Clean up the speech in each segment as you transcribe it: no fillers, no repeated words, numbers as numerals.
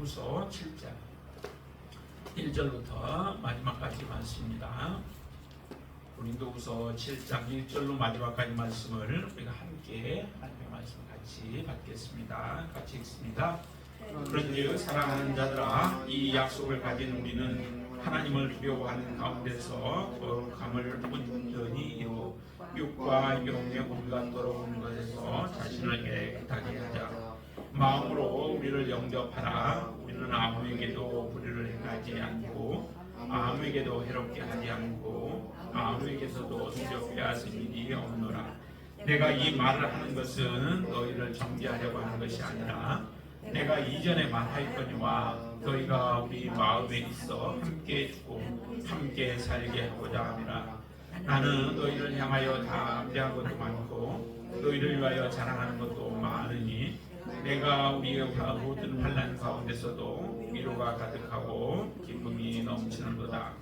고린도후서 7장 1절부터 마지막까지 말씀입니다. 고린도후서 7장 1절로 마지막까지 말씀을 우리가 함께 하나님의 말씀을 같이 받겠습니다. 같이 읽습니다. 그런즉 사랑하는 자들아, 이 약속을 가진 우리는 하나님을 두려워하는 가운데서 거룩함을 온전히 이루어 육과 영의 온갖 더러운 것에서 자신을 깨끗하게 하자. 마음으로 우리를 영접하라. 우리는 아무에게도 불의를 행하지 않고 아무에게도 해롭게 하지 않고 아무에게서도 수저 빼앗을 일이 없노라. 내가 이 말을 하는 것은 너희를 정죄하려고 하는 것이 아니라 내가 이전에 말하였거니와 너희가 우리 마음에 있어 함께 죽고 함께 살게 하고자 함이라. 나는 너희를 향하여 담대한 것도 많고 너희를 위하여 자랑하는 것도 많으니 내가 우리의 모든 환난 가운데서도 위로가 가득하고 기쁨이 넘치는도다.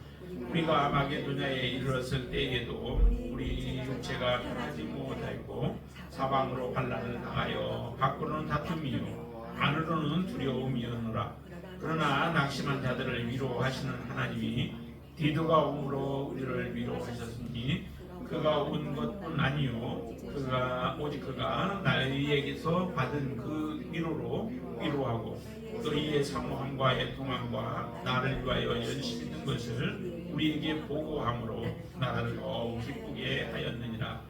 우리가 마게도냐에 이르렀을 때에도 우리 육체가 편하지 못하였고 사방으로 환난을 당하여 밖으로는 다툼이요 안으로는 두려움이었노라. 그러나 낙심한 자들을 위로하시는 하나님이 디도가 옴으로 우리를 위로하셨으니 그가 온 것뿐 아니요 오직 그가 너희에게서 받은 그 위로로 위로하고 너희의 사모함과 애통함과 나를 위하여 열심히 있는 것을 우리에게 보고함으로 나를 더욱 기쁘게 하였느니라.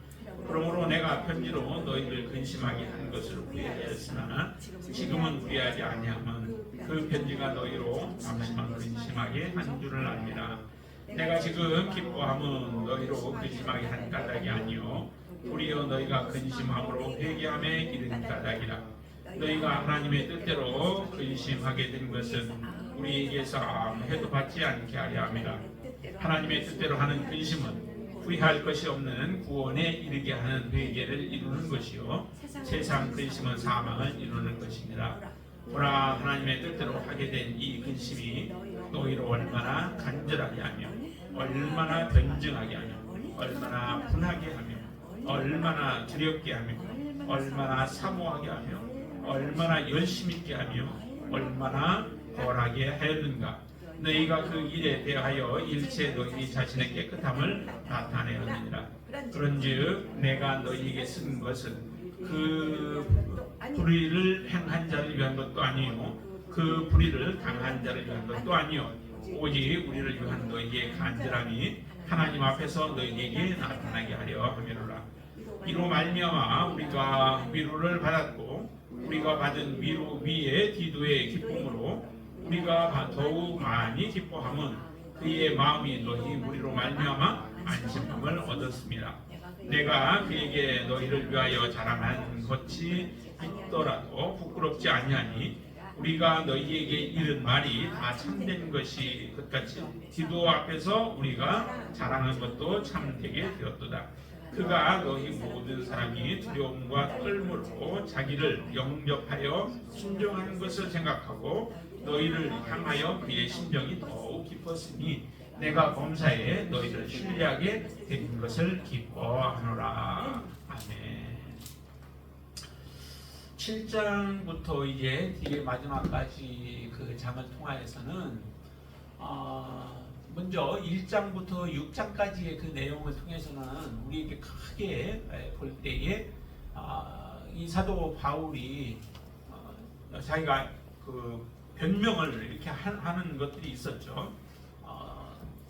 그러므로 내가 편지로 너희를 근심하게 한 것을 후회하였으나 지금은 후회하지 아니하면 그 편지가 너희로 잠시만 근심하게 한 줄을 압니다. 내가 지금 기뻐함은 너희로 근심하게 한 까닭이 아니요 도리어 너희가 근심함으로 회개함에 이른 까닭이라. 너희가 하나님의 뜻대로 근심하게 된 것은 우리에게서 아무 해도 받지 않게 하려 함이라. 하나님의 뜻대로 하는 근심은 후회할 것이 없는 구원에 이르게 하는 회개를 이루는 것이요 세상 근심은 사망을 이루는 것입니다. 보라, 하나님의 뜻대로 하게 된 이 근심이 너희로 얼마나 간절하게 하며 얼마나 변증하게 하며 얼마나 분하게 하며 얼마나 두렵게 하며 얼마나 사모하게 하며 얼마나 열심 있게 하며 얼마나 벌하게 하였는가. 너희가 그 일에 대하여 일체 너희 자신의 깨끗함을 나타내느니라. 그런즉 내가 너희에게 쓴 것은 그 불의를 행한 자를 위한 것도 아니요 그 불의를 당한 자를 위한 것도 아니요 오직 우리를 위한 너희의 간절함이 하나님 앞에서 너희에게 나타나게 하려 함이로라. 이로 말미암아 우리가 위로를 받았고 우리가 받은 위로 위에 디도의 기쁨으로 우리가 더욱 많이 기뻐함은 그의 마음이 너희 우리로 말미암아 안심함을 얻었습니다. 내가 그에게 너희를 위하여 자랑한 것이 있더라도 부끄럽지 아니하니 우리가 너희에게 이른 말이 다 참된 것이 끝같이 디도 앞에서 우리가 자랑한 것도 참되게 되었도다. 그가 너희 모든 사람이 두려움과 떨므로 자기를 영접하여 순종하는 것을 생각하고 너희를 향하여 그의 심정이 더욱 깊었으니 내가 범사에 너희를 신뢰하게 된 것을 기뻐하노라. 아멘. 7장부터 이제 뒤에 마지막까지 그 장을 통하여서는 먼저 1장부터 6장까지의 그 내용을 통해서는 우리에게 크게 볼 때에 이 사도 바울이 자기가 그 변명을 이렇게 하는 것들이 있었죠.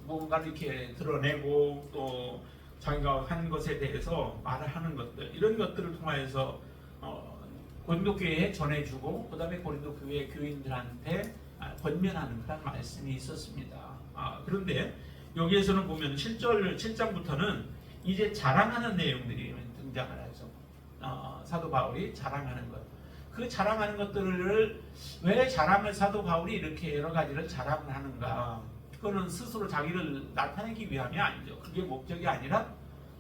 뭔가를 이렇게 드러내고 또 자기가 한 것에 대해서 말을 하는 것들, 이런 것들을 통하여서 고린도 교회에 전해주고 그 다음에 고린도 교회 교인들한테 권면하는 그런 말씀이 있었습니다. 그런데 여기에서는 보면 7장부터는 이제 자랑하는 내용들이 등장을 하죠. 사도 바울이 자랑하는 것. 그 자랑하는 것들을 왜 자랑을 사도 바울이 이렇게 여러 가지를 자랑을 하는가? 그거는 스스로 자기를 나타내기 위함이 아니죠. 그게 목적이 아니라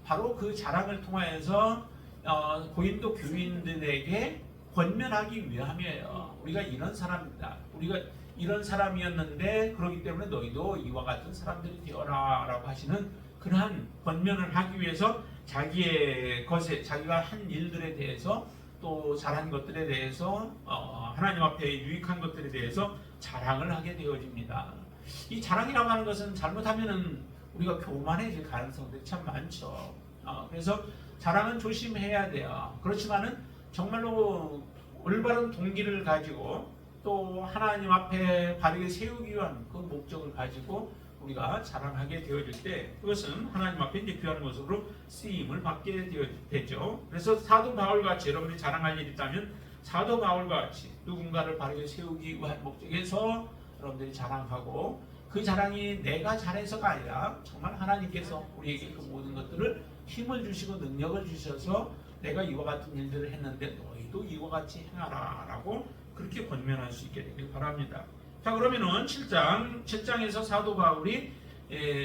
바로 그 자랑을 통하여서 고린도 교인들에게 권면하기 위함이에요. 우리가 이런 사람이다. 우리가 이런 사람이었는데 그렇기 때문에 너희도 이와 같은 사람들이 되어라 라고 하시는 그러한 권면을 하기 위해서 자기의 것에 자기가 한 일들에 대해서 또 잘한 것들에 대해서 하나님 앞에 유익한 것들에 대해서 자랑을 하게 되어집니다. 이 자랑이라고 하는 것은 잘못하면은 우리가 교만해질 가능성들이 참 많죠. 그래서 자랑은 조심해야 돼요. 그렇지만은 정말로 올바른 동기를 가지고 또 하나님 앞에 바르게 세우기 위한 그 목적을 가지고 우리가 자랑하게 되어질 때 그것은 하나님 앞에 이제 귀한 모습으로 쓰임을 받게 되죠. 그래서 사도 바울같이 여러분이 자랑할 일이 있다면 사도 바울같이 누군가를 바르게 세우기 위한 목적에서 여러분들이 자랑하고 그 자랑이 내가 잘해서가 아니라 정말 하나님께서 우리에게 그 모든 것들을 힘을 주시고 능력을 주셔서 내가 이와 같은 일들을 했는데 너희도 이와 같이 행하라 라고 그렇게 권면할 수 있게 되길 바랍니다. 자, 그러면은 7장에서 사도 바울이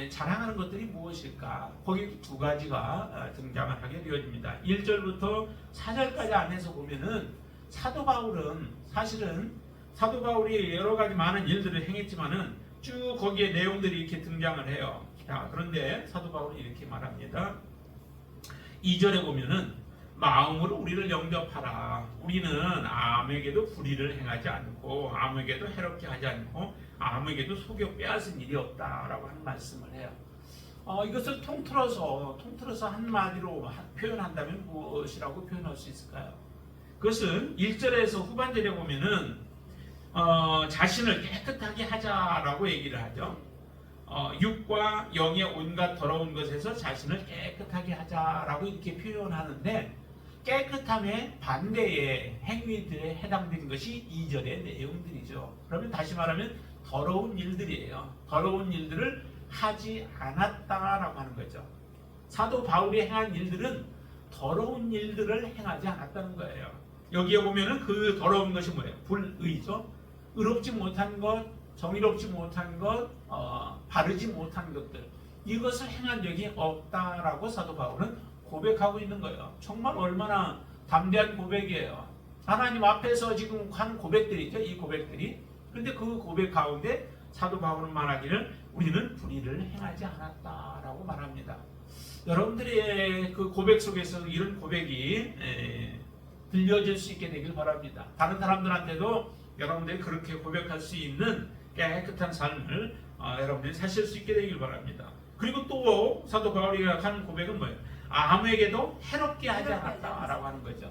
자랑하는 것들이 무엇일까? 거기 두 가지가 등장을 하게 되어집니다. 1절부터 4절까지 안에서 보면은 사도 바울은 사실은 사도 바울이 여러 가지 많은 일들을 행했지만은 쭉 거기에 내용들이 이렇게 등장을 해요. 자, 그런데 사도 바울이 이렇게 말합니다. 2절에 보면은 마음으로 우리를 영접하라. 우리는 아무에게도 불의를 행하지 않고 아무에게도 해롭게 하지 않고 아무에게도 속여 빼앗은 일이 없다라고 하는 말씀을 해요. 이것을 통틀어서 한마디로 표현한다면 무엇이라고 표현할 수 있을까요? 그것은 1절에서 후반절에 보면은 자신을 깨끗하게 하자라고 얘기를 하죠. 육과 영의 온갖 더러운 것에서 자신을 깨끗하게 하자라고 이렇게 표현하는데 깨끗함의 반대의 행위들에 해당된 것이 2절의 내용들이죠. 그러면 다시 말하면 더러운 일들이에요. 더러운 일들을 하지 않았다라고 하는 거죠. 사도 바울이 행한 일들은 더러운 일들을 행하지 않았다는 거예요. 여기에 보면은 그 더러운 것이 뭐예요? 불의죠. 의롭지 못한 것, 정의롭지 못한 것, 바르지 못한 것들, 이것을 행한 적이 없다라고 사도 바울은 고백하고 있는 거예요. 정말 얼마나 담대한 고백이에요. 하나님 앞에서 지금 한 고백들이죠. 이 고백들이. 그런데 그 고백 가운데 사도 바울은 말하기를 우리는 불의를 행하지 않았다라고 말합니다. 여러분들의 그 고백 속에서 이런 고백이 들려질 수 있게 되길 바랍니다. 다른 사람들한테도 여러분들이 그렇게 고백할 수 있는 깨끗한 삶을 여러분들이 사실 수 있게 되길 바랍니다. 그리고 또 사도 바울이 하는 고백은 뭐예요? 아무에게도 해롭게 하지 않았다라고 하는 거죠.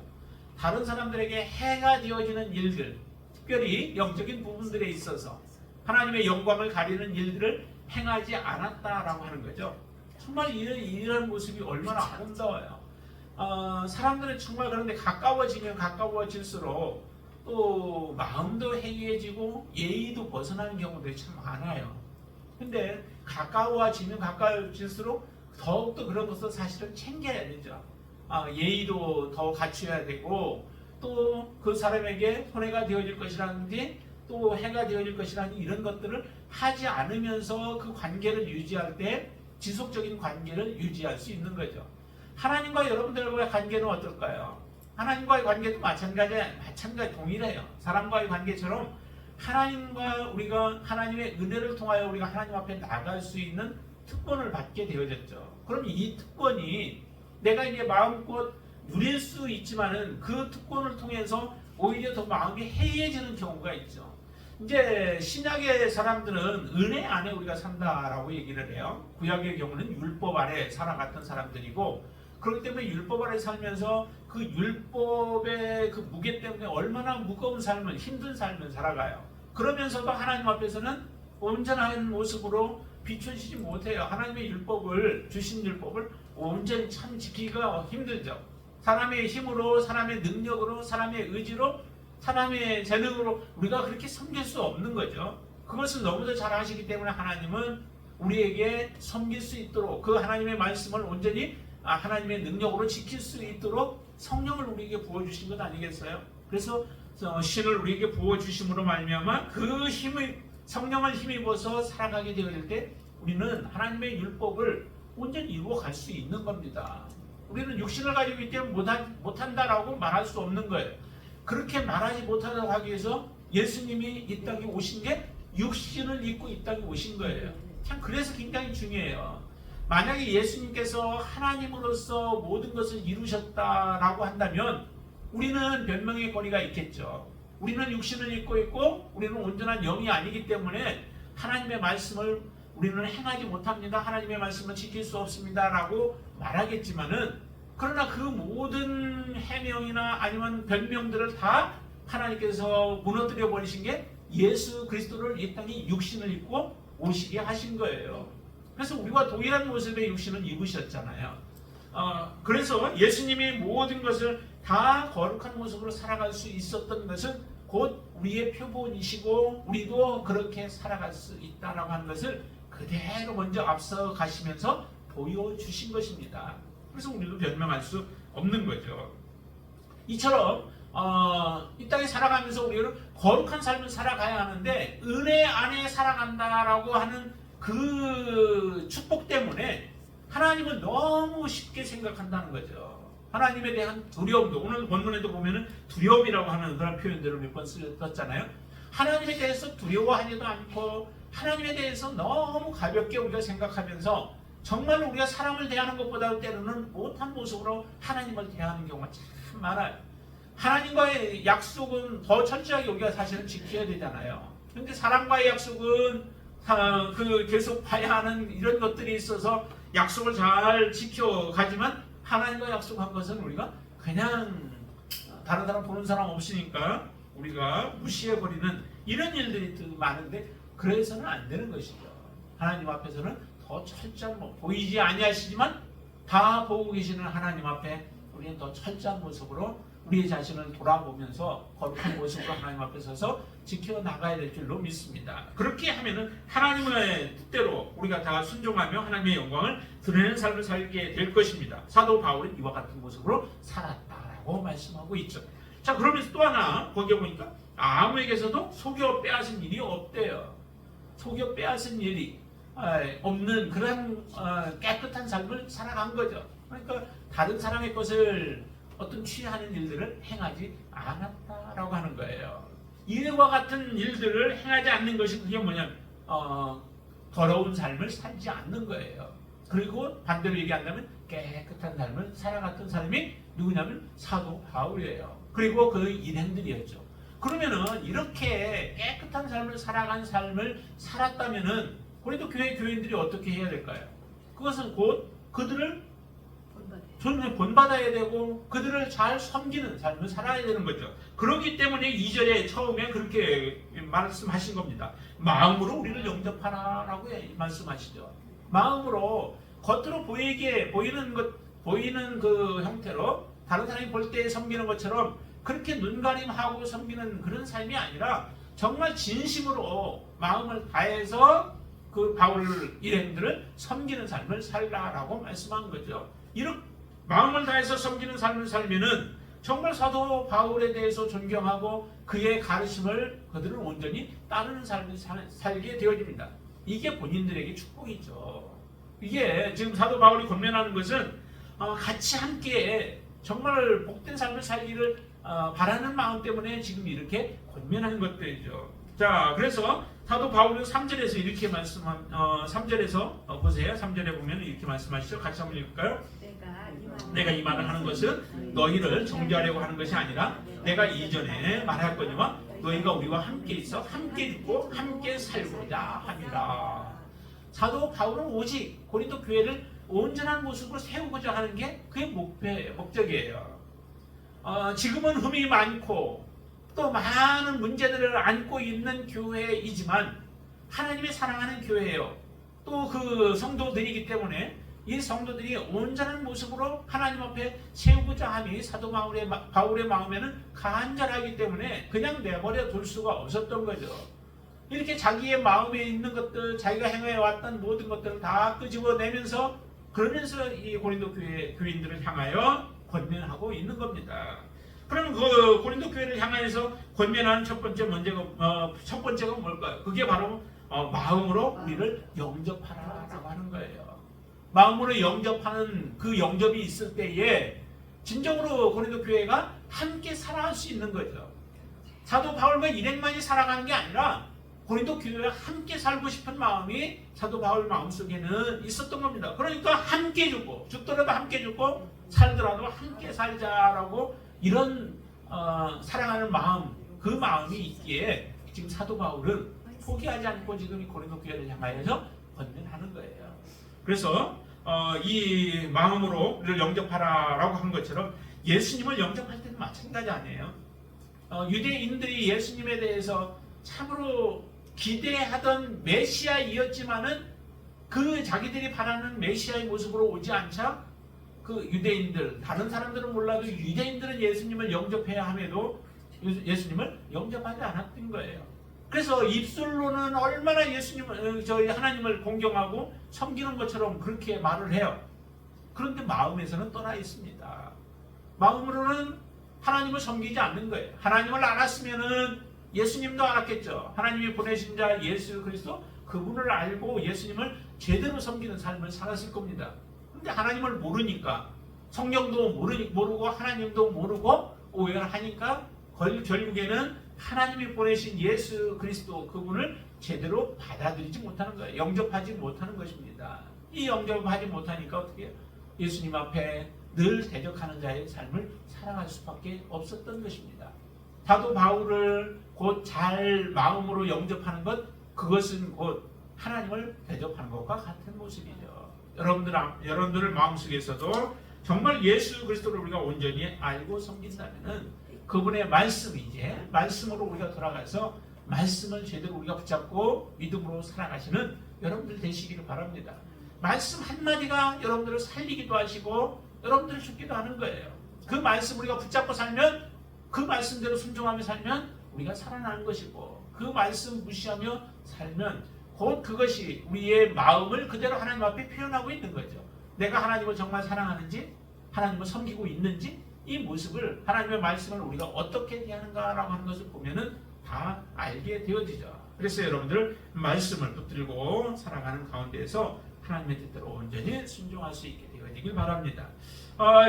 다른 사람들에게 해가 되어지는 일들, 특별히 영적인 부분들에 있어서 하나님의 영광을 가리는 일들을 행하지 않았다라고 하는 거죠. 정말 이런 모습이 얼마나 아름다워요. 사람들은 정말 그런데 가까워지면 가까워질수록 또 마음도 해이해지고 예의도 벗어나는 경우들이 참 많아요. 근데 가까워지면 가까워질수록 더욱더 그런 것을 사실은 챙겨야 되죠. 예의도 더 갖춰야 되고 또 그 사람에게 손해가 되어질 것이라든지 또 해가 되어질 것이라든지 이런 것들을 하지 않으면서 그 관계를 유지할 때 지속적인 관계를 유지할 수 있는 거죠. 하나님과 여러분들과의 관계는 어떨까요? 하나님과의 관계도 마찬가지 동일해요. 사람과의 관계처럼 하나님과 우리가 하나님의 은혜를 통하여 우리가 하나님 앞에 나갈 수 있는 특권을 받게 되어졌죠. 그럼 이 특권이 내가 이제 마음껏 누릴 수 있지만은 그 특권을 통해서 오히려 더 마음이 해이해지는 경우가 있죠. 이제 신약의 사람들은 은혜 안에 우리가 산다라고 얘기를 해요. 구약의 경우는 율법 아래 살아갔던 사람들이고 그렇기 때문에 율법 아래 살면서 그 율법의 그 무게 때문에 얼마나 무거운 삶을 힘든 삶을 살아가요. 그러면서도 하나님 앞에서는 온전한 모습으로 비춰지지 못해요. 하나님의 율법을 주신 율법을 온전히 참 지키기가 힘들죠. 사람의 힘으로, 사람의 능력으로, 사람의 의지로, 사람의 재능으로 우리가 그렇게 섬길 수 없는 거죠. 그것을 너무도 잘 아시기 때문에 하나님은 우리에게 섬길 수 있도록 그 하나님의 말씀을 온전히 하나님의 능력으로 지킬 수 있도록 성령을 우리에게 부어주신 것 아니겠어요? 그래서 신을 우리에게 부어주심으로 말미암아 그 힘을 성령을 힘입어서 살아가게 되어질 때 우리는 하나님의 율법을 온전히 이루어갈 수 있는 겁니다. 우리는 육신을 가지고 있기 때문에 못한다라고 말할 수 없는 거예요. 그렇게 말하지 못하다고 하기 위해서 예수님이 이 땅에 오신 게 육신을 입고 이 땅에 오신 거예요. 참 그래서 굉장히 중요해요. 만약에 예수님께서 하나님으로서 모든 것을 이루셨다라고 한다면 우리는 변명의 거리가 있겠죠. 우리는 육신을 입고 있고 우리는 온전한 영이 아니기 때문에 하나님의 말씀을 우리는 행하지 못합니다. 하나님의 말씀을 지킬 수 없습니다. 라고 말하겠지만은 그러나 그 모든 해명이나 아니면 변명들을 다 하나님께서 무너뜨려 버리신 게 예수 그리스도를 이 땅에 육신을 입고 오시게 하신 거예요. 그래서 우리와 동일한 모습의 육신을 입으셨잖아요. 그래서 예수님이 모든 것을 다 거룩한 모습으로 살아갈 수 있었던 것은 곧 우리의 표본이시고 우리도 그렇게 살아갈 수 있다라고 하는 것을 그대로 먼저 앞서 가시면서 보여주신 것입니다. 그래서 우리도 변명할 수 없는 거죠. 이처럼 이 땅에 살아가면서 우리는 거룩한 삶을 살아가야 하는데 은혜 안에 살아간다라고 하는 그 축복 때문에 하나님은 너무 쉽게 생각한다는 거죠. 하나님에 대한 두려움도 오늘 본문에도 보면은 두려움이라고 하는 그런 표현들을 몇 번 썼잖아요. 하나님에 대해서 두려워하지도 않고 하나님에 대해서 너무 가볍게 우리가 생각하면서 정말 우리가 사람을 대하는 것보다 때로는 못한 모습으로 하나님을 대하는 경우가 참 많아요. 하나님과의 약속은 더 철저하게 우리가 사실은 지켜야 되잖아요. 그런데 사람과의 약속은 계속 봐야 하는 이런 것들이 있어서 약속을 잘 지켜가지만 하나님과 약속한 것은 우리가 그냥 다른 사람 보는 사람 없으니까 우리가 무시해버리는 이런 일들이 많은데 그래서는 안 되는 것이죠. 하나님 앞에서는 더 철저한 보이지 아니하시지만 다 보고 계시는 하나님 앞에 우리는 더 철저한 모습으로 우리의 자신을 돌아보면서 거룩한 모습으로 하나님 앞에 서서 지켜나가야 될 줄로 믿습니다. 그렇게 하면은 하나님의 뜻대로 우리가 다 순종하며 하나님의 영광을 드러내는 삶을 살게 될 것입니다. 사도 바울은 이와 같은 모습으로 살았다라고 말씀하고 있죠. 자, 그러면서 또 하나 거기에 보니까 아무에게서도 속여 빼앗은 일이 없대요. 속여 빼앗은 일이 없는 그런 깨끗한 삶을 살아간 거죠. 그러니까 다른 사람의 것을 어떤 취하는 일들을 행하지 않았다라고 하는 거예요. 이와 같은 일들을 행하지 않는 것이 그게 뭐냐면 더러운 삶을 살지 않는 거예요. 그리고 반대로 얘기한다면 깨끗한 삶을 살아갔던 사람이 누구냐면 사도 바울이에요. 그리고 그 일행들이었죠. 그러면은 이렇게 깨끗한 삶을 살아간 삶을 살았다면은 우리도 교회 교인들이 어떻게 해야 될까요? 그것은 곧 그들을 본받아야 되고 그들을 잘 섬기는 삶을 살아야 되는 거죠. 그렇기 때문에 2절에 처음에 그렇게 말씀하신 겁니다. 마음으로 우리를 영접하라라고 말씀하시죠. 마음으로 겉으로 보이는 그 형태로 다른 사람이 볼 때 섬기는 것처럼 그렇게 눈가림하고 섬기는 그런 삶이 아니라 정말 진심으로 마음을 다해서 그 바울 일행들을 섬기는 삶을 살라라고 말씀한 거죠. 이렇게 마음을 다해서 섬기는 삶을 살면은 정말 사도 바울에 대해서 존경하고 그의 가르침을 그들은 온전히 따르는 삶을 살게 되어집니다. 이게 본인들에게 축복이죠. 이게 지금 사도 바울이 권면하는 것은 같이 함께 정말 복된 삶을 살기를 바라는 마음 때문에 지금 이렇게 권면하는 것들이죠. 자, 그래서 사도 바울은 3절에서 이렇게 3절에서 보세요. 3절에 보면 이렇게 말씀하시죠. 같이 한번 읽을까요? 내가 이 말을 하는 것은 너희를 정죄하려고 하는 것이 아니라 내가 이전에 말했거니와 너희가 우리와 함께 있어 함께 듣고 함께 살고자 함이라. 사도 바울은 오직 고린도 교회를 온전한 모습으로 세우고자 하는 게 그의 목적이에요. 지금은 흠이 많고 또 많은 문제들을 안고 있는 교회이지만 하나님의 사랑하는 교회예요. 또 그 성도들이기 때문에 이 성도들이 온전한 모습으로 하나님 앞에 세우고자 함이 사도 바울의 마음에는 간절하기 때문에 그냥 내버려 둘 수가 없었던 거죠. 이렇게 자기의 마음에 있는 것들, 자기가 행해왔던 모든 것들을 다 끄집어내면서 그러면서 이 고린도 교인들을 향하여 권면하고 있는 겁니다. 그럼 그 고린도 교회를 향해서 권면하는 첫 번째가 뭘까요? 그게 바로 마음으로 우리를 영접하라라고 하는 거예요. 마음으로 영접하는 그 영접이 있을 때에 진정으로 고린도 교회가 함께 살아갈 수 있는 거죠. 사도 바울과 일행만이 살아가는 게 아니라 고린도 교회와 함께 살고 싶은 마음이 사도 바울 마음속에는 있었던 겁니다. 그러니까 함께 죽고 죽더라도 함께 죽고 살더라도 함께 살자라고 이런 사랑하는 마음, 그 마음이 있기에 지금 사도 바울은 포기하지 않고 지금 이 고린도 교회를 향하여서 권면하는 거예요. 그래서 이 마음으로 우리를 영접하라라고 한 것처럼 예수님을 영접할 때도 마찬가지 아니에요. 유대인들이 예수님에 대해서 참으로 기대하던 메시아이었지만은 그 자기들이 바라는 메시아의 모습으로 오지 않자 그 유대인들, 다른 사람들은 몰라도 유대인들은 예수님을 영접해야 함에도 예수님을 영접하지 않았던 거예요. 그래서 입술로는 얼마나 예수님을, 저희 하나님을 공경하고 섬기는 것처럼 그렇게 말을 해요. 그런데 마음에서는 떠나 있습니다. 마음으로는 하나님을 섬기지 않는 거예요. 하나님을 알았으면은 예수님도 알았겠죠. 하나님이 보내신 자 예수 그리스도, 그분을 알고 예수님을 제대로 섬기는 삶을 살았을 겁니다. 근데 하나님을 모르니까, 성경도 모르고 하나님도 모르고 오해를 하니까 결국에는 하나님이 보내신 예수 그리스도, 그분을 제대로 받아들이지 못하는 거예요. 영접하지 못하는 것입니다. 이 영접하지 못하니까 어떻게 해요? 예수님 앞에 늘 대적하는 자의 삶을 살아갈 수밖에 없었던 것입니다. 사도 바울을 곧 잘 마음으로 영접하는 것, 그것은 곧 하나님을 대접하는 것과 같은 모습이죠. 여러분들 마음속에서도 정말 예수 그리스도를 우리가 온전히 알고 섬긴다면은 그분의 말씀, 이제 말씀으로 우리가 돌아가서 말씀을 제대로 우리가 붙잡고 믿음으로 살아가시는 여러분들 되시기를 바랍니다. 말씀 한마디가 여러분들을 살리기도 하시고 여러분들을 죽기도 하는 거예요. 그 말씀 우리가 붙잡고 살면, 그 말씀대로 순종하며 살면 우리가 살아나는 것이고, 그 말씀 무시하며 살면 곧 그것이 우리의 마음을 그대로 하나님 앞에 표현하고 있는 거죠. 내가 하나님을 정말 사랑하는지, 하나님을 섬기고 있는지, 이 모습을, 하나님의 말씀을 우리가 어떻게 대하는가라고 하는 것을 보면은 다 알게 되어지죠. 그래서 여러분들 말씀을 붙들고 살아가는 가운데에서 하나님의 뜻대로 온전히 순종할 수 있게 되어지길 바랍니다.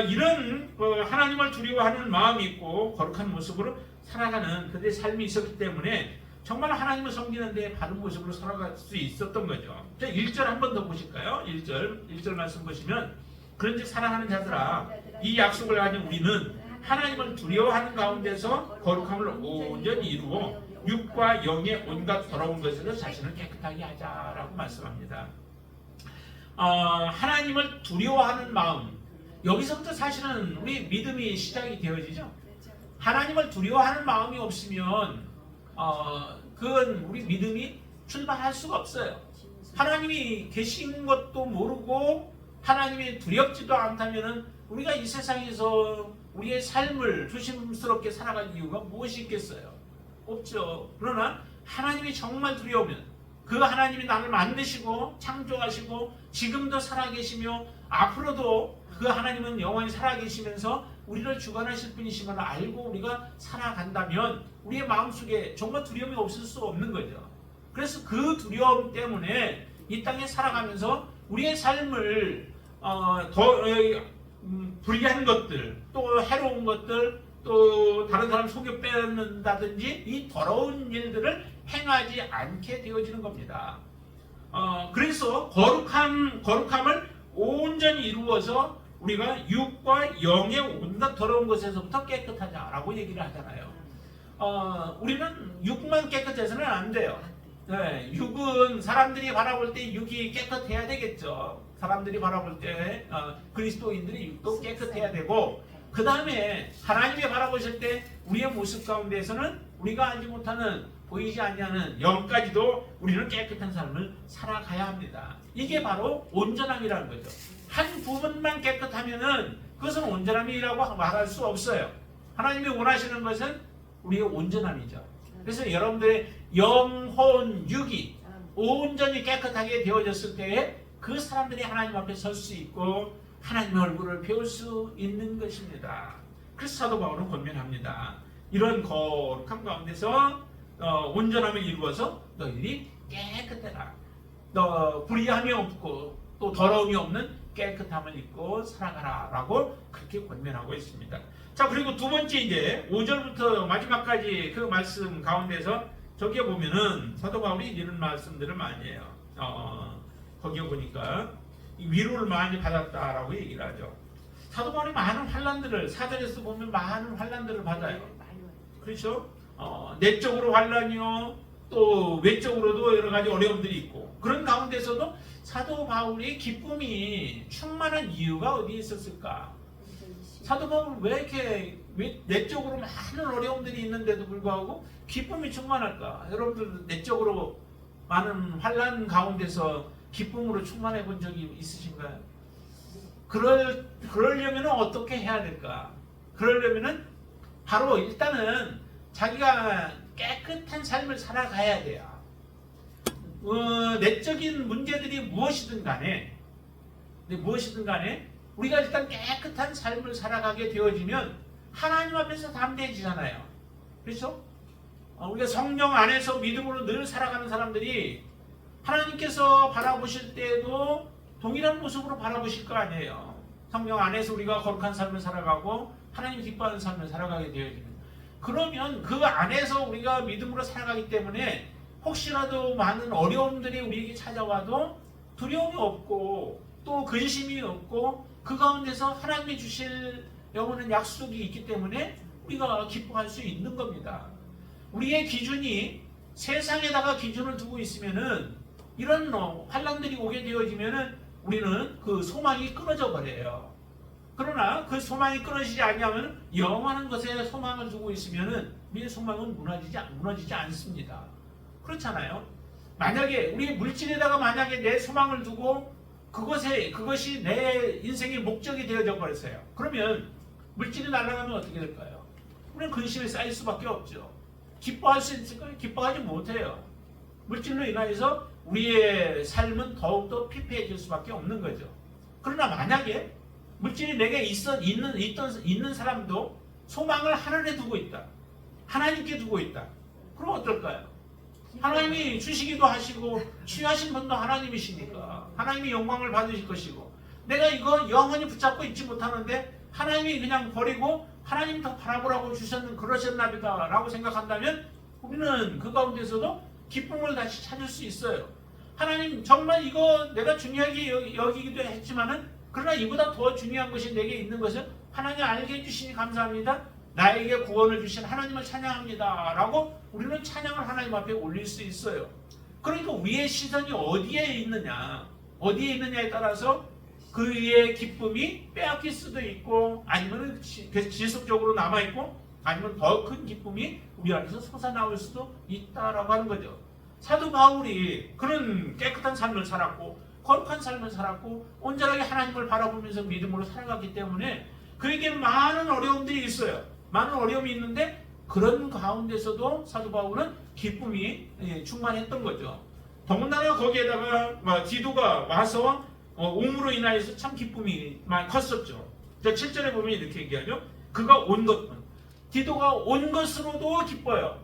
이런 하나님을 두려워하는 마음이 있고 거룩한 모습으로 살아가는 그들의 삶이 있었기 때문에 정말 하나님을 섬기는데 바른 모습으로 살아갈 수 있었던 거죠. 1절 한 번 더 보실까요? 1절 말씀 보시면, 그런즉 사랑하는 자들아, 이 약속을 가진 우리는 하나님을 두려워하는 가운데서 거룩함을 온전히 이루어 육과 영의 온갖 더러운 것에서 자신을 깨끗하게 하자라고 말씀합니다. 하나님을 두려워하는 마음, 여기서부터 사실은 우리 믿음이 시작이 되어지죠. 하나님을 두려워하는 마음이 없으면 그건 우리 믿음이 출발할 수가 없어요. 하나님이 계신 것도 모르고 하나님이 두렵지도 않다면 우리가 이 세상에서 우리의 삶을 조심스럽게 살아갈 이유가 무엇이 있겠어요? 없죠. 그러나 하나님이 정말 두려우면, 그 하나님이 나를 만드시고 창조하시고 지금도 살아계시며 앞으로도 그 하나님은 영원히 살아계시면서 우리를 주관하실 분이심을 알고 우리가 살아간다면 우리의 마음속에 정말 두려움이 없을 수 없는 거죠. 그래서 그 두려움 때문에 이 땅에 살아가면서 우리의 삶을 더 불리한 것들, 또 해로운 것들, 또 다른 사람 속여 빼앗는다든지 이 더러운 일들을 행하지 않게 되어지는 겁니다. 그래서 거룩함을 온전히 이루어서 우리가 육과 영의 온갖 더러운 것에서부터 깨끗하자라고 얘기를 하잖아요. 우리는 육만 깨끗해서는 안 돼요. 네, 육은 사람들이 바라볼 때 육이 깨끗해야 되겠죠. 사람들이 바라볼 때 그리스도인들의 육도 깨끗해야 되고, 그 다음에 하나님이 바라보실 때 우리의 모습 가운데에서는 우리가 알지 못하는, 보이지 않는 영까지도 우리는 깨끗한 삶을 살아가야 합니다. 이게 바로 온전함이라는 거죠. 한 부분만 깨끗하면은 그것은 온전함이라고 말할 수 없어요. 하나님이 원하시는 것은 우리의 온전함이죠. 그래서 여러분들의 영혼, 육이 온전히 깨끗하게 되어졌을 때에 그 사람들이 하나님 앞에 설 수 있고 하나님의 얼굴을 배울 수 있는 것입니다. 그래서 사도 바울은 권면합니다. 이런 거룩함 가운데서 온전함을 이루어서 너희들이 깨끗해라. 너 불의함이 없고 또 더러움이 없는 깨끗함을 입고 살아가라 라고 그렇게 권면하고 있습니다. 자, 그리고 두 번째, 이제 5절부터 마지막까지 그 말씀 가운데서 저기에 보면은 사도 바울이 이런 말씀들을 많이 해요. 거기에 보니까 위로를 많이 받았다라고 얘기를 하죠. 사도 바울이 많은 환난들을 사절에서 보면 많은 환난들을 받아요. 그렇죠? 내적으로 환난이요, 또 외적으로도 여러 가지 어려움들이 있고, 그런 가운데서도 사도 바울이 기쁨이 충만한 이유가 어디에 있었을까? 사도 바울 왜 이렇게 내적으로 많은 어려움들이 있는데도 불구하고 기쁨이 충만할까? 여러분들 내적으로 많은 환난 가운데서 기쁨으로 충만해 본 적이 있으신가요? 그러려면 어떻게 해야 될까? 그러려면 바로 일단은 자기가 깨끗한 삶을 살아가야 돼요. 내적인 문제들이 무엇이든 간에 우리가 일단 깨끗한 삶을 살아가게 되어지면 하나님 앞에서 담대해지잖아요. 그렇죠? 우리가 성령 안에서 믿음으로 늘 살아가는 사람들이 하나님께서 바라보실 때에도 동일한 모습으로 바라보실 거 아니에요. 성령 안에서 우리가 거룩한 삶을 살아가고 하나님 기뻐하는 삶을 살아가게 되어지면, 그러면 그 안에서 우리가 믿음으로 살아가기 때문에 혹시라도 많은 어려움들이 우리에게 찾아와도 두려움이 없고 또 근심이 없고 그 가운데서 하나님이 주실 영원한 약속이 있기 때문에 우리가 기뻐할 수 있는 겁니다. 우리의 기준이 세상에다가 기준을 두고 있으면은 이런 환난들이 오게 되어지면은 우리는 그 소망이 끊어져 버려요. 그러나 그 소망이 끊어지지 않으면 영원한 것에 소망을 두고 있으면은 우리의 소망은 무너지지 않습니다. 그렇잖아요. 만약에 우리 물질에다가 만약에 내 소망을 두고 그것이 내 인생의 목적이 되어져 버렸어요. 그러면 물질이 날아가면 어떻게 될까요? 우리는 근심이 쌓일 수밖에 없죠. 기뻐할 수 있을까요? 기뻐하지 못해요. 물질로 인하여서 우리의 삶은 더욱더 피폐해질 수밖에 없는 거죠. 그러나 만약에 물질이 내게 있는 사람도 소망을 하늘에 두고 있다. 하나님께 두고 있다. 그럼 어떨까요? 하나님이 주시기도 하시고 취하신 분도 하나님이시니까 하나님이 영광을 받으실 것이고, 내가 이거 영원히 붙잡고 있지 못하는데 하나님이 그냥 버리고 하나님 더 바라보라고 그러셨나 보다 라고 생각한다면 우리는 그 가운데서도 기쁨을 다시 찾을 수 있어요. 하나님 정말 이거 내가 중요하게 여기기도 했지만은, 그러나 이보다 더 중요한 것이 내게 있는 것을 하나님 알게 해주시니 감사합니다. 나에게 구원을 주신 하나님을 찬양합니다 라고 우리는 찬양을 하나님 앞에 올릴 수 있어요. 그러니까 우리의 시선이 어디에 있느냐에 따라서 그의 기쁨이 빼앗길 수도 있고, 아니면 지속적으로 남아있고, 아니면 더 큰 기쁨이 우리 안에서 솟아나올 수도 있다라고 하는 거죠. 사도 바울이 그런 깨끗한 삶을 살았고 거룩한 삶을 살았고 온전하게 하나님을 바라보면서 믿음으로 살아갔기 때문에 그에게 많은 어려움들이 있어요. 많은 어려움이 있는데 그런 가운데서도 사도 바울은 기쁨이 충만했던 거죠. 더군다나 거기에다가 디도가 와서 옴으로 인하여서 참 기쁨이 많이 컸었죠. 7절에 보면 이렇게 얘기하죠. 그가 온 것, 디도가 온 것으로도 기뻐요.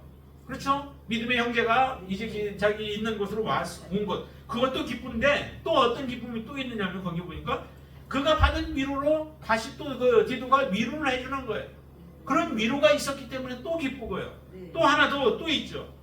그렇죠? 믿음의 형제가 이제 자기 있는 곳으로 온 것, 그것도 기쁜데 또 어떤 기쁨이 또 있느냐면 거기 보니까 그가 받은 위로로 다시 또 그 디도가 위로를 해주는 거예요. 그런 위로가 있었기 때문에 또 기쁘고요. 또 하나 또 있죠.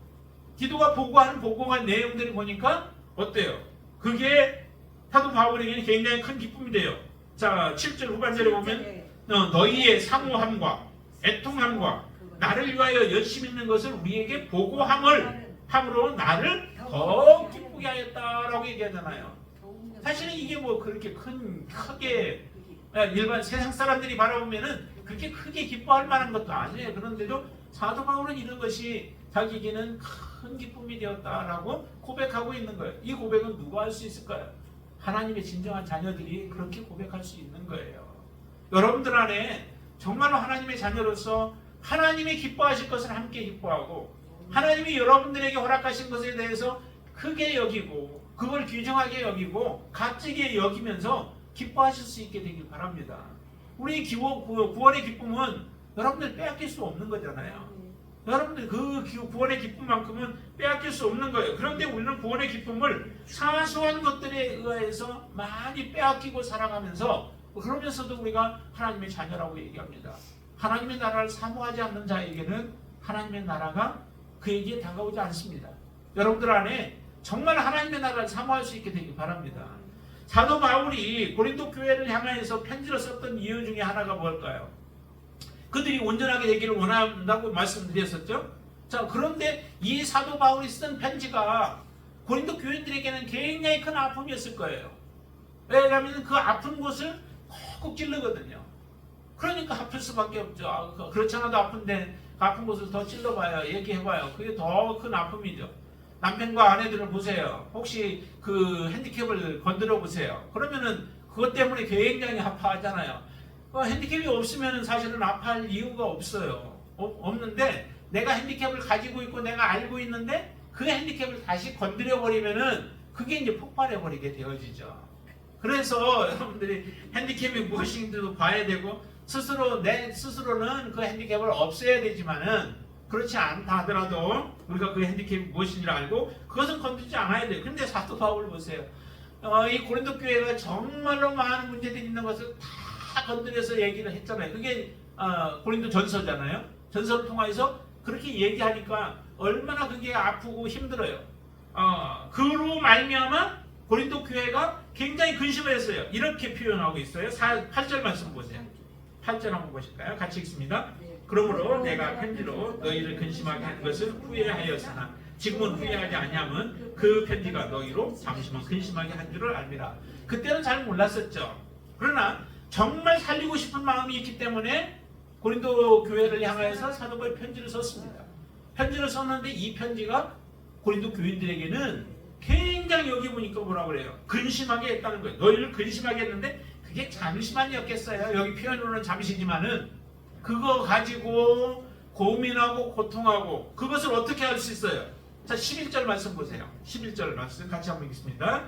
디도가 보고한 내용들을 보니까 어때요? 그게 사도 바울에게는 굉장히 큰 기쁨이 돼요. 자, 7절 후반절에 보면 너희의 사모함과 애통함과 나를 위하여 열심히 있는 것을 우리에게 보고함으로 나를 더 기쁘게 하였다라고 얘기하잖아요. 사실은 이게 뭐 그렇게 크게 일반 세상 사람들이 바라보면은 그렇게 크게 기뻐할 만한 것도 아니에요. 그런데도 사도 바울은 이런 것이 자기에게는 큰 기쁨이 되었다라고 고백하고 있는 거예요. 이 고백은 누가 할 수 있을까요? 하나님의 진정한 자녀들이 그렇게 고백할 수 있는 거예요. 여러분들 안에 정말로 하나님의 자녀로서 하나님이 기뻐하실 것을 함께 기뻐하고 하나님이 여러분들에게 허락하신 것에 대해서 크게 여기고 그걸 귀중하게 여기고 값지게 여기면서 기뻐하실 수 있게 되길 바랍니다. 우리 구원의 기쁨은 여러분들 빼앗길 수 없는 거잖아요. 여러분들 그 구원의 기쁨만큼은 빼앗길 수 없는 거예요. 그런데 우리는 구원의 기쁨을 사소한 것들에 의해서 많이 빼앗기고 살아가면서 그러면서도 우리가 하나님의 자녀라고 얘기합니다. 하나님의 나라를 사모하지 않는 자에게는 하나님의 나라가 그에게 다가오지 않습니다. 여러분들 안에 정말 하나님의 나라를 사모할 수 있게 되길 바랍니다. 사도 바울이 고린도 교회를 향하여서 편지를 썼던 이유 중에 하나가 뭘까요? 그들이 온전하게 되기를 원한다고 말씀드렸었죠. 자, 그런데 이 사도 바울이 쓴 편지가 고린도 교인들에게는 굉장히 큰 아픔이었을 거예요. 왜냐하면 그 아픈 곳을 콕콕 찔르거든요. 그러니까 아플 수밖에 없죠. 그렇지 않아도 아픈데 그 아픈 곳을 더 찔러봐요. 얘기해봐요. 그게 더 큰 아픔이죠. 남편과 아내들을 보세요. 혹시 그 핸디캡을 건드려 보세요. 그러면은 그것 때문에 굉장히 아파하잖아요. 핸디캡이 없으면 사실은 아파할 이유가 없어요. 없는데 내가 핸디캡을 가지고 있고 내가 알고 있는데 그 핸디캡을 다시 건드려 버리면은 그게 이제 폭발해 버리게 되어지죠. 그래서 여러분들이 핸디캡이 무엇인지도 봐야 되고 내 스스로는 그 핸디캡을 없애야 되지만은 그렇지 않다 하더라도 우리가 그 핸디캡이 무엇인지 알고 그것은 건드리지 않아야 돼요. 그런데 사도 바울 보세요. 이 고린도 교회가 정말로 많은 문제들이 있는 것을 다 건드려서 얘기를 했잖아요. 그게 고린도 전서잖아요. 전서를 통해서 그렇게 얘기하니까 얼마나 그게 아프고 힘들어요. 그로 말미암아 고린도 교회가 굉장히 근심을 했어요. 이렇게 표현하고 있어요. 8절 말씀 보세요. 8절 한번 보실까요? 같이 읽습니다. 그러므로 내가 편지로 너희를 근심하게 한 것을 후회하였으나 지금은 후회하지 아니함은 그 편지가 너희로 잠시만 근심하게 한 줄을 알미라. 그때는 잘 몰랐었죠. 그러나 정말 살리고 싶은 마음이 있기 때문에 고린도 교회를 향하여서 사도 바울이 편지를 썼습니다. 편지를 썼는데 이 편지가 고린도 교인들에게는 굉장히 여기 보니까 뭐라 그래요? 근심하게 했다는 거예요. 너희를 근심하게 했는데 그게 잠시만이었겠어요. 여기 표현으로는 잠시지만은 그거 가지고 고민하고 고통하고 그것을 어떻게 할 수 있어요? 자, 11절 말씀 보세요. 11절 말씀 같이 한번 읽겠습니다.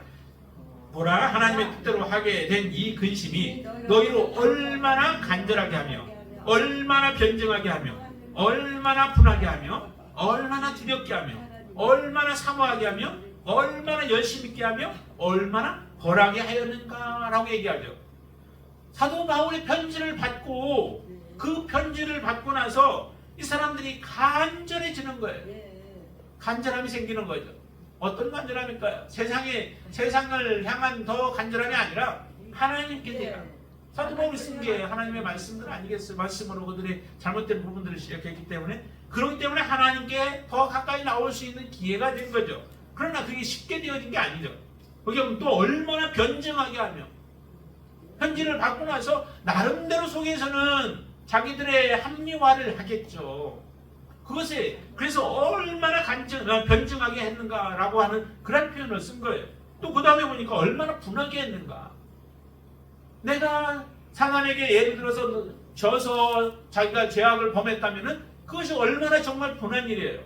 보라, 하나님의 뜻대로 하게 된 이 근심이 너희로 얼마나 간절하게 하며 얼마나 변증하게 하며 얼마나 분하게 하며 얼마나 두렵게 하며 얼마나 사모하게 하며 얼마나 열심히 있게 하며 얼마나 벌하게 하였는가라고 얘기하죠. 사도 바울의 편지를 받고 그 편지를 받고 나서 이 사람들이 간절해지는 거예요. 간절함이 생기는 거죠. 어떤 간절함일까요? 세상을 향한 더 간절함이 아니라 하나님께 대한. 사도 바울이 쓴 게 하나님의 말씀들 아니겠어요? 말씀으로 그들의 잘못된 부분들을 시작했기 때문에 그렇기 때문에 하나님께 더 가까이 나올 수 있는 기회가 된 거죠. 그러나 그게 쉽게 되어진 게 아니죠. 그게 또 얼마나 변증하게 하며 편지를 받고 나서 나름대로 속에서는 자기들의 합리화를 하겠죠. 그것에 그래서 얼마나 변증하게 했는가라고 하는 그런 표현을 쓴 거예요. 또 그 다음에 보니까 얼마나 분하게 했는가. 내가 상한에게 예를 들어서 져서 자기가 죄악을 범했다면은 그것이 얼마나 정말 분한 일이에요.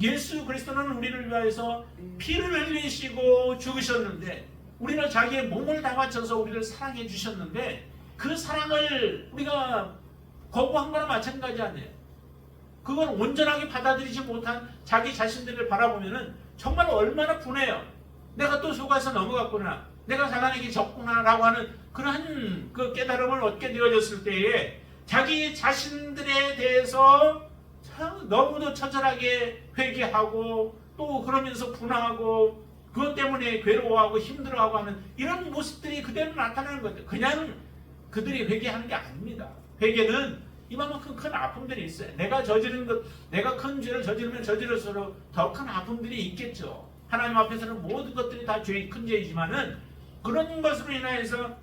예수 그리스도는 우리를 위하여서 피를 흘리시고 죽으셨는데 우리는 자기의 몸을 다 바쳐서 우리를 사랑해 주셨는데 그 사랑을 우리가 거부한 거나 마찬가지 아니에요. 그걸 온전하게 받아들이지 못한 자기 자신들을 바라보면은 정말 얼마나 분해요. 내가 또 속아서 넘어갔구나. 내가 사단에게 졌구나 라고 하는 그러한 그 깨달음을 얻게 되어졌을 때에 자기 자신들에 대해서 너무도 처절하게 회개하고 또 그러면서 분하고 그것 때문에 괴로워하고 힘들어하고 하는 이런 모습들이 그대로 나타나는 거죠. 그냥 그들이 회개하는 게 아닙니다. 회개는 이만큼 큰 아픔들이 있어요. 내가 큰 죄를 저지르면 저지를수록 더 큰 아픔들이 있겠죠. 하나님 앞에서는 모든 것들이 다 큰 죄이지만은 그런 것으로 인하여서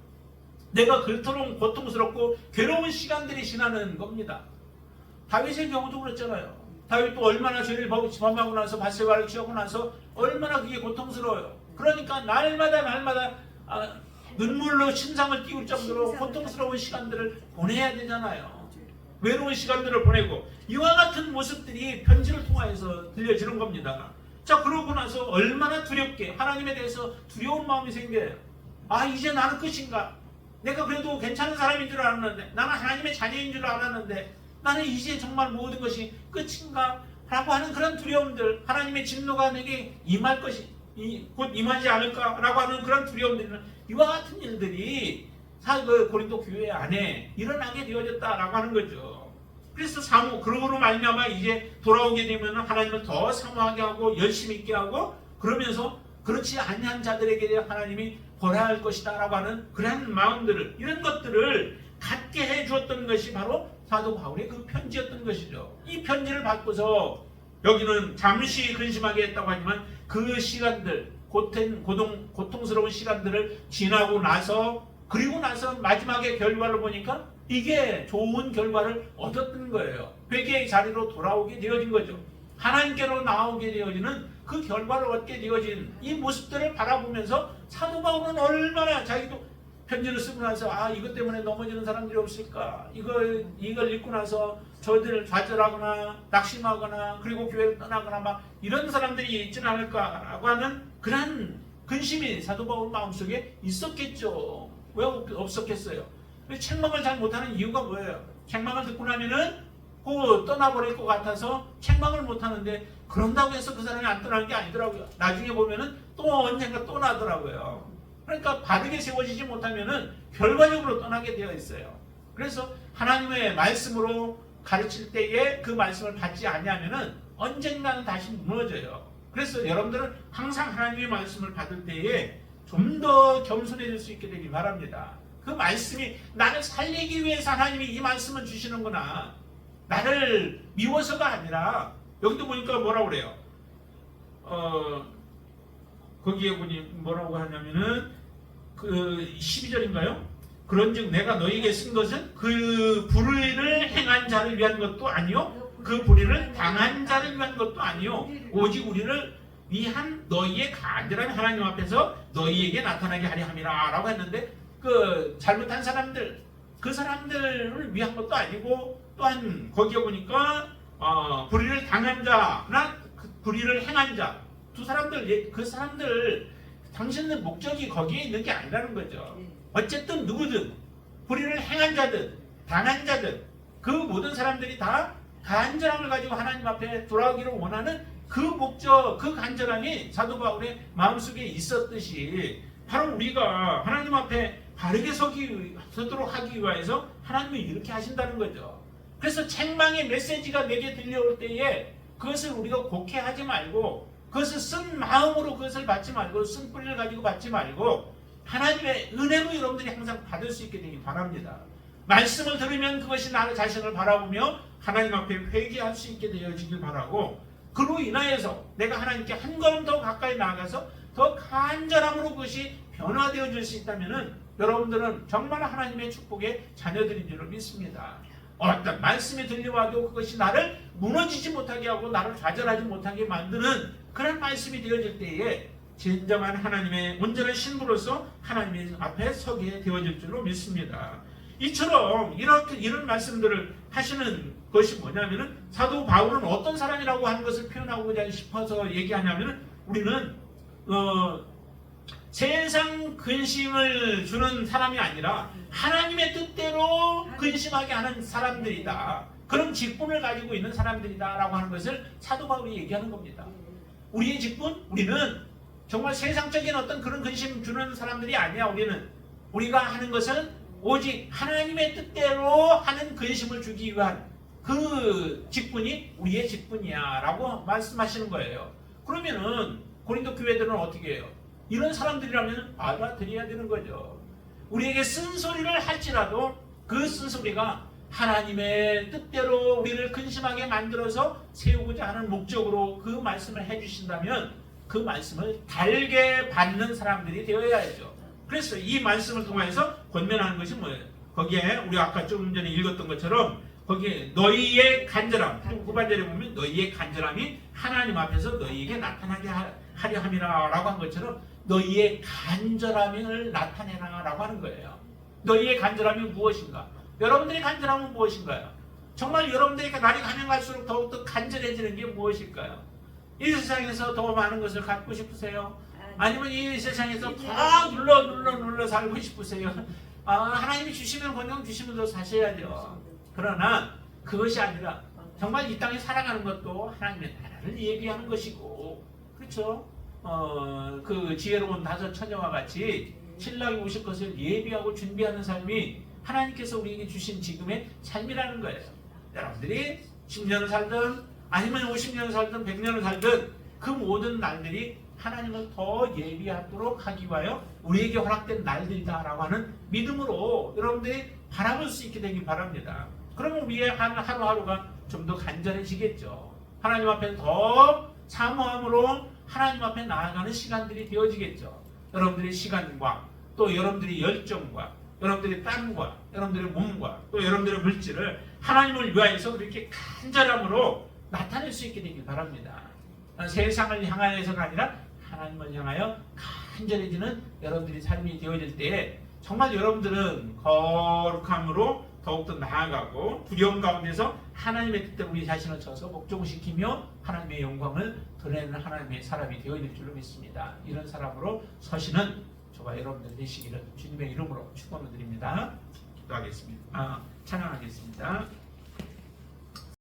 내가 그토록 고통스럽고 괴로운 시간들이 지나는 겁니다. 다윗의 경우도 그랬잖아요. 다윗도 얼마나 죄를 범하고 나서 바세바를 취하고 나서 얼마나 그게 고통스러워요. 그러니까 날마다 눈물로 신상을 띄울 정도로 고통스러운 시간들을 보내야 되잖아요. 외로운 시간들을 보내고 이와 같은 모습들이 편지를 통하여서 들려지는 겁니다. 자, 그러고 나서 얼마나 두렵게 하나님에 대해서 두려운 마음이 생겨요. 이제 나는 끝인가? 내가 그래도 괜찮은 사람인 줄 알았는데 나는 하나님의 자녀인 줄 알았는데 나는 이제 정말 모든 것이 끝인가? 라고 하는 그런 두려움들, 하나님의 진노가 내게 임할 것이 곧 임하지 않을까? 라고 하는 그런 두려움들은 이와 같은 일들이 고린도 교회 안에 일어나게 되어졌다라고 하는 거죠. 그래서 그러므로 말미암아 이제 돌아오게 되면 하나님을 더 사모하게 하고 열심히 있게 하고 그러면서 그렇지 아니한 자들에게 하나님이 보라할 것이다 라고 하는 그러한 마음들을, 이런 것들을 갖게 해주었던 것이 바로 사도 바울의 그 편지였던 것이죠. 이 편지를 받고서 여기는 잠시 근심하게 했다고 하지만 그 시간들, 고통스러운 시간들을 지나고 나서, 그리고 나서 마지막에 결과를 보니까 이게 좋은 결과를 얻었던 거예요. 회개의 자리로 돌아오게 되어진 거죠. 하나님께로 나오게 되어지는 그 결과를 얻게 되어진 이 모습들을 바라보면서 사도 바울은 얼마나 자기도 편지를 쓰고 나서 이것 때문에 넘어지는 사람들이 없을까, 이걸 읽고 나서 저들을 좌절하거나 낙심하거나 그리고 교회를 떠나거나 막 이런 사람들이 있지는 않을까라고 하는 그런 근심이 사도 바울 마음속에 있었겠죠. 왜 없었겠어요? 책망을 잘 못하는 이유가 뭐예요? 책망을 듣고 나면은 떠나버릴 것 같아서 책망을 못하는데, 그런다고 해서 그 사람이 안 떠나는 게 아니더라고요. 나중에 보면은 또 언젠가 또 나더라고요. 그러니까 바르게 세워지지 못하면은 결과적으로 떠나게 되어 있어요. 그래서 하나님의 말씀으로 가르칠 때에 그 말씀을 받지 아니하면은 언젠가는 다시 무너져요. 그래서 여러분들은 항상 하나님의 말씀을 받을 때에 좀 더 겸손해질 수 있게 되길 바랍니다. 그 말씀이 나를 살리기 위해서 하나님이 이 말씀을 주시는구나, 나를 미워서가 아니라, 여기도 보니까 뭐라고 그래요? 거기에 보니 뭐라고 하냐면은 그 12절인가요? 그런즉 내가 너에게 쓴 것은 그 불의를 행한 자를 위한 것도 아니요, 그 불의를 당한 자를 위한 것도 아니요, 오직 우리를 위한 너희의 간절한 하나님 앞에서 너희에게 나타나게 하려 함이라 라고 했는데, 그 잘못한 사람들, 그 사람들을 위한 것도 아니고, 또한 거기에 보니까 불의를 당한 자나 불의를 행한 자, 두 사람들, 그 사람들 당신의 목적이 거기에 있는 게 아니라는 거죠. 어쨌든 누구든 불의를 행한 자든 당한 자든 그 모든 사람들이 다 간절함을 가지고 하나님 앞에 돌아오기를 원하는 그 목적, 그 간절함이 사도 바울의 마음속에 있었듯이, 바로 우리가 하나님 앞에 바르게 서도록 하기 위해서 하나님이 이렇게 하신다는 거죠. 그래서 책망의 메시지가 내게 들려올 때에 그것을 우리가 곡해하지 말고, 그것을 쓴 마음으로 그것을 받지 말고, 쓴 뿌리를 가지고 받지 말고, 하나님의 은혜로 여러분들이 항상 받을 수 있게 되기 바랍니다. 말씀을 들으면 그것이 나의 자신을 바라보며 하나님 앞에 회개할 수 있게 되어지길 바라고, 그로 인하여서 내가 하나님께 한 걸음 더 가까이 나아가서 더 간절함으로 그것이 변화되어질 수 있다면 여러분들은 정말 하나님의 축복의 자녀들인 줄을 믿습니다. 어떤 말씀이 들려와도 그것이 나를 무너지지 못하게 하고 나를 좌절하지 못하게 만드는 그런 말씀이 되어질 때에 진정한 하나님의 온전한 신부로서 하나님의 앞에 서게 되어질 줄로 믿습니다. 이처럼 이런 말씀들을 하시는 것이 뭐냐면은, 사도 바울은 어떤 사람이라고 하는 것을 표현하고자 싶어서 얘기하냐면은, 우리는 세상 근심을 주는 사람이 아니라 하나님의 뜻대로 근심하게 하는 사람들이다, 그런 직분을 가지고 있는 사람들이다 라고 하는 것을 사도 바울이 얘기하는 겁니다. 우리의 직분? 우리는 정말 세상적인 어떤 그런 근심 주는 사람들이 아니야. 우리가 하는 것은 오직 하나님의 뜻대로 하는 근심을 주기 위한 그 직분이 우리의 직분이야 라고 말씀하시는 거예요. 그러면은 고린도 교회들은 어떻게 해요? 이런 사람들이라면 알아들어야 되는 거죠. 우리에게 쓴소리를 할지라도 그 쓴소리가 하나님의 뜻대로 우리를 근심하게 만들어서 세우고자 하는 목적으로 그 말씀을 해주신다면 그 말씀을 달게 받는 사람들이 되어야죠. 그래서 이 말씀을 통해서 권면하는 것이 뭐예요? 거기에 우리 아까 좀 전에 읽었던 것처럼 거기에 너희의 간절함, 후반절에 보면 너희의 간절함이 하나님 앞에서 너희에게 나타나게 하려 함이라 라고 한 것처럼 너희의 간절함을 나타내라 라고 하는 거예요. 너희의 간절함이 무엇인가? 여러분들의 간절함은 무엇인가요? 정말 여러분들이 날이 가면 갈수록 더욱더 간절해지는 게 무엇일까요? 이 세상에서 더 많은 것을 갖고 싶으세요? 아니면 이 세상에서 더 눌러 살고 싶으세요? 하나님이 주시면 건강 주시면 더 사셔야죠. 그러나 그것이 아니라 정말 이 땅에 살아가는 것도 하나님의 나라를 예비하는 것이고, 그렇죠? 그 지혜로운 다섯 처녀와 같이 신랑이 오실 것을 예비하고 준비하는 삶이 하나님께서 우리에게 주신 지금의 삶이라는 거예요. 여러분들이 10년을 살든 아니면 50년을 살든 100년을 살든 그 모든 날들이 하나님을 더 예비하도록 하기 위하여 우리에게 허락된 날들이다라고 하는 믿음으로 여러분들이 바라볼 수 있게 되길 바랍니다. 그러면 우리의 하루하루가 좀 더 간절해지겠죠. 하나님 앞에 더 사모함으로 하나님 앞에 나아가는 시간들이 되어지겠죠. 여러분들의 시간과 또 여러분들의 열정과 여러분들의 땀과 여러분들의 몸과 또 여러분들의 물질을 하나님을 위하여서 그렇게 간절함으로 나타낼 수 있게 되길 바랍니다. 세상을 향하여서가 아니라 하나님을 향하여 간절해지는 여러분들의 삶이 되어질 때 정말 여러분들은 거룩함으로 더욱더 나아가고 두려움 가운데서 하나님의 뜻대로 우리 자신을 쳐서 복종시키며 하나님의 영광을 드러내는 하나님의 사람이 되어질 줄로 믿습니다. 이런 사람으로 서시는 저와 여러분들 되시기를 주님의 이름으로 축원을 드립니다. 기도하겠습니다. 찬양하겠습니다.